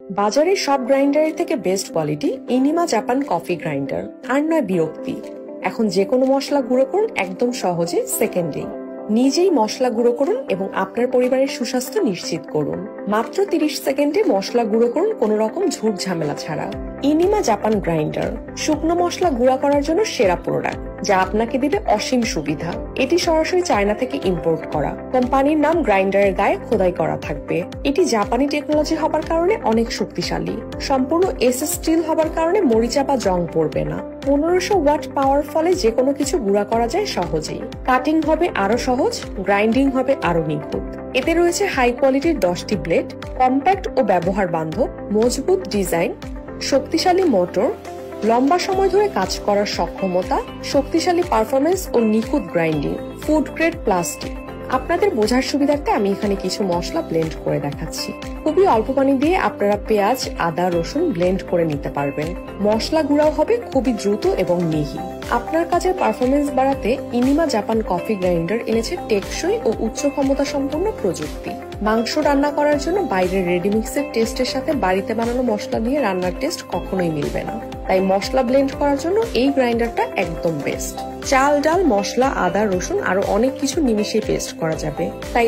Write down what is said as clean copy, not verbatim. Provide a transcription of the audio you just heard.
বাজারে সব গ্রাইন্ডারের থেকে বেস্ট কোয়ালিটি ইনিমা জাপান কফি গ্রাইন্ডার। আর নয় বিরক্তি, এখন যে কোনো মশলা গুঁড়ো করুন একদম সহজে, সেকেন্ডেই। নিজেই মশলা গুঁড়ো করুন এবং আপনার পরিবারের সুস্বাস্থ্য নিশ্চিত করুন। মাত্র 30 সেকেন্ডে মশলা গুঁড়ো করুন কোনো রকম ঝুট ঝামেলা ছাড়া। ইনিমা জাপান গ্রাইন্ডার শুকনো মশলা গুঁড়া করার জন্য সেরা প্রোডাক্ট, যা আপনাকে দিবে অসীম সুবিধা। এটি সরাসরি চায়না থেকে ইম্পোর্ট করা। কোম্পানির নাম গ্রাইন্ডারের গায়ে খোদাই করা থাকবে। এটি জাপানি টেকনোলজি হবার কারণে অনেক শক্তিশালী। সম্পূর্ণ এসএস স্টিল হবার কারণে মরিচা বা জং পড়বে না। 1500 ওয়াট পাওয়ার ফলে যে কোনো কিছু গুঁড়া করা যায় সহজেই। কাটিং হবে আরো সহজ, গ্রাইন্ডিং হবে আরো নিখুঁত। এতে রয়েছে হাই কোয়ালিটির 10টি ব্লেড, কম্প্যাক্ট ও ব্যবহার বান্ধব, মজবুত ডিজাইন, শক্তিশালী মোটর, লম্বা সময় ধরে কাজ করার সক্ষমতা, শক্তিশালী পারফরমেন্স ও নিখুঁত গ্রাইন্ডিং, ফুড গ্রেড প্লাস্টিক। আপনাদের বোঝার সুবিধার্থে আমি এখানে কিছু মশলা ব্লেন্ড করে দেখাচ্ছি। খুবই অল্প পানি দিয়ে আপনারা পেঁয়াজ, আদা, রসুন ব্লেন্ড করে নিতে পারবেন। মশলা গুঁড়াও হবে খুবই দ্রুত এবং মিহি। আপনার কাজের পারফরমেন্স বাড়াতে ইনিমা জাপান কফি গ্রাইন্ডার এনেছে টেকসই ও উচ্চ ক্ষমতা সম্পন্ন প্রযুক্তি। মাংস রান্না করার জন্য বাইরের রেডিমিক্সের টেস্টের সাথে বাড়িতে বানানো মশলা দিয়ে রান্নার টেস্ট কখনোই মিলবে না। তাই মশলা ব্লেন্ড করার জন্য এই গ্রাইন্ডারটা একদম বেস্ট। চাল, ডাল, মশলা, আদা, রসুন আরো অনেক কিছু নিমিশেই পেস্ট করা যাবে। তাই